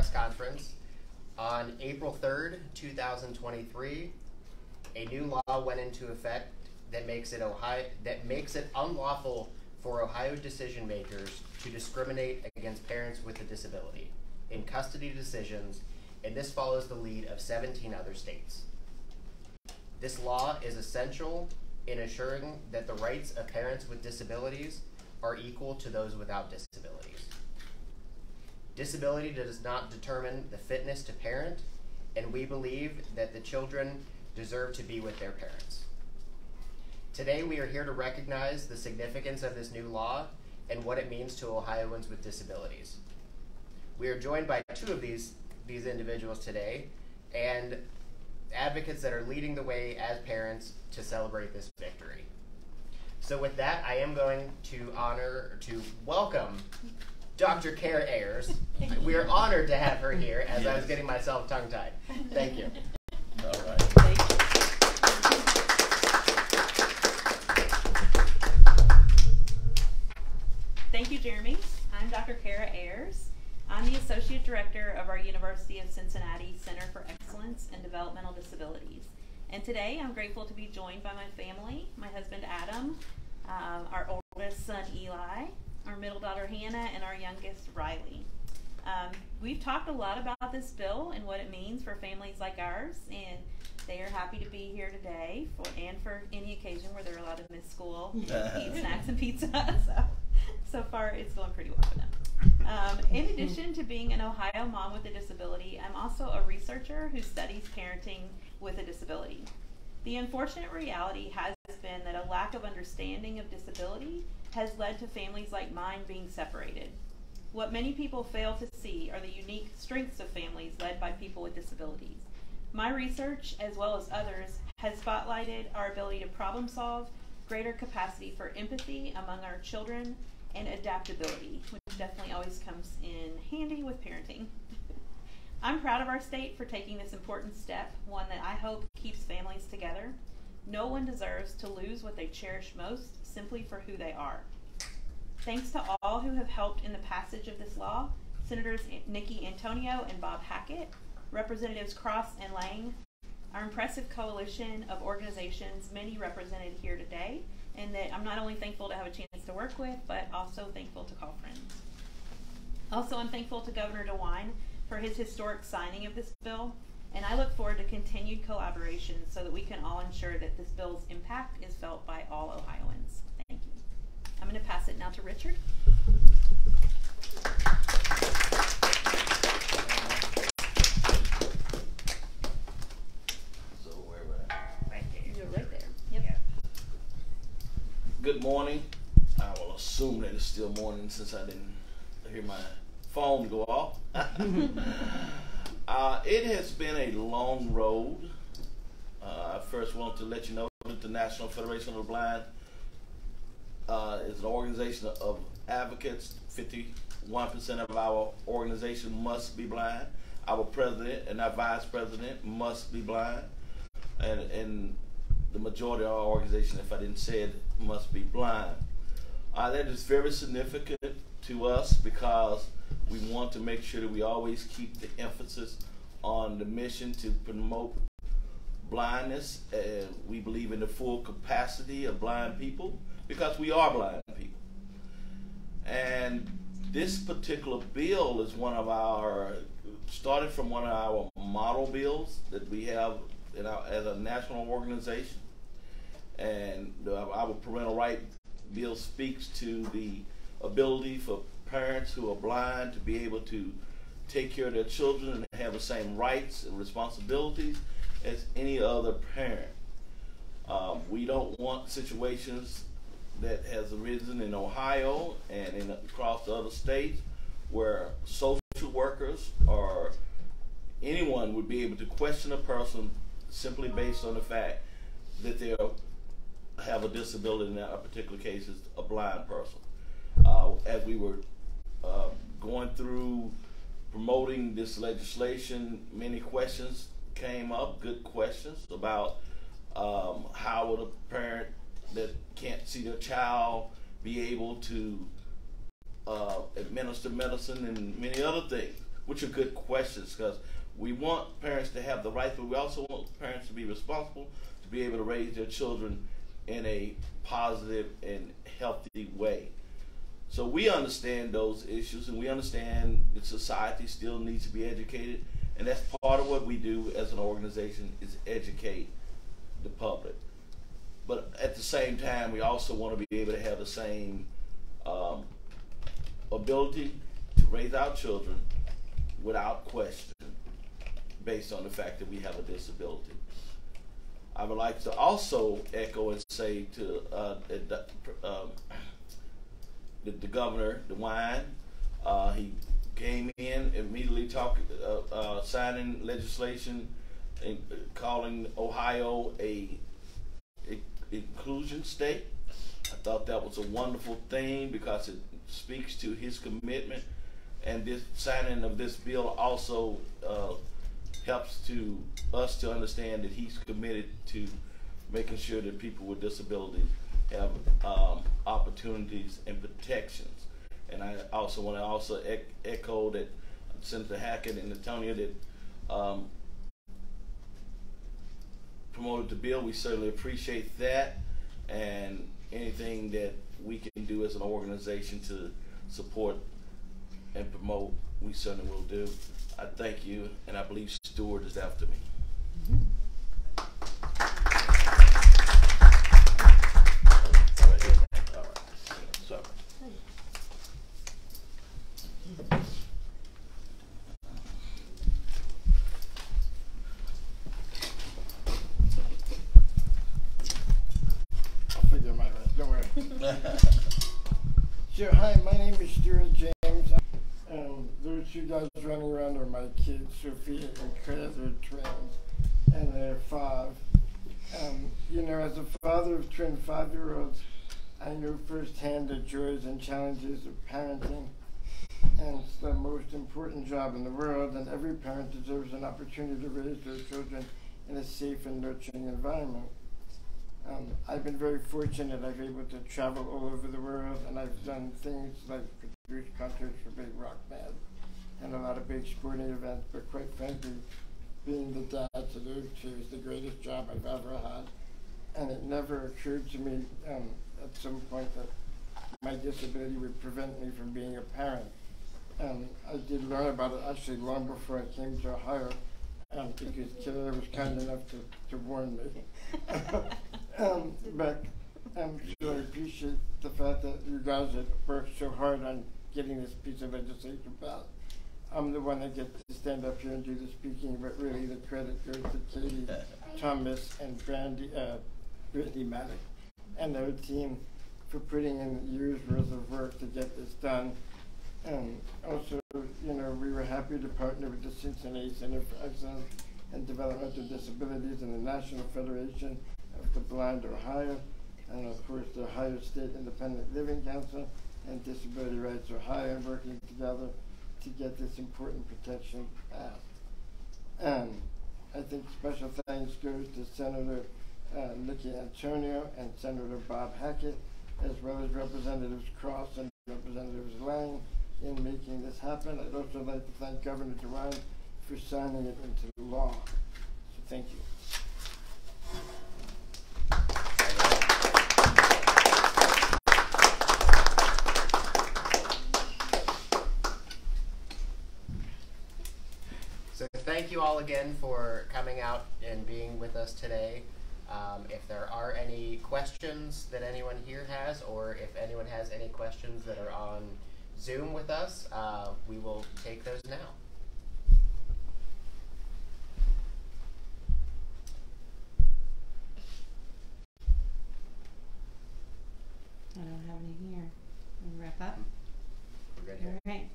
press conference. On April 3rd, 2023, a new law went into effect that makes it unlawful for Ohio decision makers to discriminate against parents with a disability in custody decisions, and this follows the lead of 17 other states. This law is essential in assuring that the rights of parents with disabilities are equal to those without disabilities. Disability does not determine the fitness to parent, and we believe that the children deserve to be with their parents. Today we are here to recognize the significance of this new law and what it means to Ohioans with disabilities. We are joined by two of these individuals today, and advocates that are leading the way as parents to celebrate this victory. So with that, I am going to welcome Dr. Kara Ayers. We are honored to have her here as I was getting myself tongue-tied. Thank you. All right. Thank you. Thank you, Jeremy. I'm Dr. Kara Ayers. I'm the Associate Director of our University of Cincinnati Center for Excellence in Developmental Disabilities. And today I'm grateful to be joined by my family, my husband Adam, our oldest son Eli, our middle daughter Hannah, and our youngest Riley. We've talked a lot about this bill and what it means for families like ours, and they are happy to be here today for any occasion where they're allowed to miss school, eat snacks and pizza. So far it's going pretty well for them. In addition to being an Ohio mom with a disability, I'm also a researcher who studies parenting with a disability. The unfortunate reality has been that a lack of understanding of disability has led to families like mine being separated. What many people fail to see are the unique strengths of families led by people with disabilities. My research, as well as others, has spotlighted our ability to problem solve, greater capacity for empathy among our children, and adaptability, which definitely always comes in handy with parenting. I'm proud of our state for taking this important step, one that I hope keeps families together. No one deserves to lose what they cherish most simply for who they are. Thanks to all who have helped in the passage of this law, Senators Nikki Antonio and Bob Hackett, Representatives Cross and Lang, our impressive coalition of organizations, many represented here today, and that I'm not only thankful to have a chance to work with, but also thankful to call friends. Also, I'm thankful to Governor DeWine for his historic signing of this bill, and I look forward to continued collaboration so that we can all ensure that this bill's impact is felt by all Ohioans. Thank you. I'm going to pass it now to Richard. So where we're at? Right there. You're right there. Yep. Yeah. Good morning. I will assume that it's still morning since I didn't hear my phone go off. It has been a long road. I first want to let you know that the National Federation of the Blind is an organization of advocates. 51% of our organization must be blind. Our president and our vice president must be blind. And the majority of our organization, if I didn't say it, must be blind. That is very significant to us because we want to make sure that we always keep the emphasis on the mission to promote blindness. And we believe in the full capacity of blind people because we are blind people. And this particular bill is started from one of our model bills that we have as a national organization. And our parental right bill speaks to the ability for parents who are blind to be able to take care of their children and have the same rights and responsibilities as any other parent. We don't want situations that has arisen in Ohio and across the other states where social workers or anyone would be able to question a person simply based on the fact that they have a disability, in a particular case is a blind person. As we were going through promoting this legislation, many questions came up, good questions about how would a parent that can't see their child be able to administer medicine and many other things. which are good questions, because we want parents to have the rights, but we also want parents to be responsible, to be able to raise their children in a positive and healthy way. So we understand those issues, and we understand that society still needs to be educated, and that's part of what we do as an organization, is educate the public. But at the same time, we also want to be able to have the same ability to raise our children without question, based on the fact that we have a disability. I would like to also echo and say to the governor, DeWine, he came in immediately signing legislation and calling Ohio a inclusion state. I thought that was a wonderful thing because it speaks to his commitment, and this signing of this bill also helps to us to understand that he's committed to making sure that people with disabilities have opportunities and protections. And I also want to echo that Senator Hackett and Antonia that promoted the bill. We certainly appreciate that, and anything that we can do as an organization to support and promote, we certainly will do. I thank you, and I believe Stuart is after me. I'll figure my rest, don't worry. Sure, hi, my name is Stuart James. Those two guys running around are my kids, Sophia and Claire. They're twins, and they're 5. You know, as a father of twin 5-year-olds, I know firsthand the joys and challenges of parenting, and it's the most important job in the world, and every parent deserves an opportunity to raise their children in a safe and nurturing environment. I've been very fortunate. I've been able to travel all over the world, and I've done things like produce concerts for big rock bands and a lot of big sporting events, but quite frankly, being the dad to those two is the greatest job I've ever had. And it never occurred to me at some point that my disability would prevent me from being a parent. I did learn about it actually long before I came to Ohio, because Killer was kind enough to warn me. But so I appreciate the fact that you guys have worked so hard on getting this piece of legislation passed. I'm the one that gets to stand up here and do the speaking, but really the credit goes to Katie Thomas and Brittany Maddox and their team for putting in years worth of work to get this done. Also, you know, we were happy to partner with the Cincinnati Center for Excellence and Developmental Disabilities and the National Federation of the Blind Ohio, and of course the Ohio State Independent Living Council and Disability Rights Ohio working together to get this important protection passed. I think special thanks goes to Senator Nikki Antonio and Senator Bob Hackett, as well as Representatives Cross and Representatives Lang in making this happen. I'd also like to thank Governor DeWine for signing it into law. So thank you. So thank you all again for coming out and being with us today. If there are any questions that anyone here has, or if anyone has any questions that are on Zoom with us, we will take those now. I don't have any here. We'll wrap up. We're good here. All right.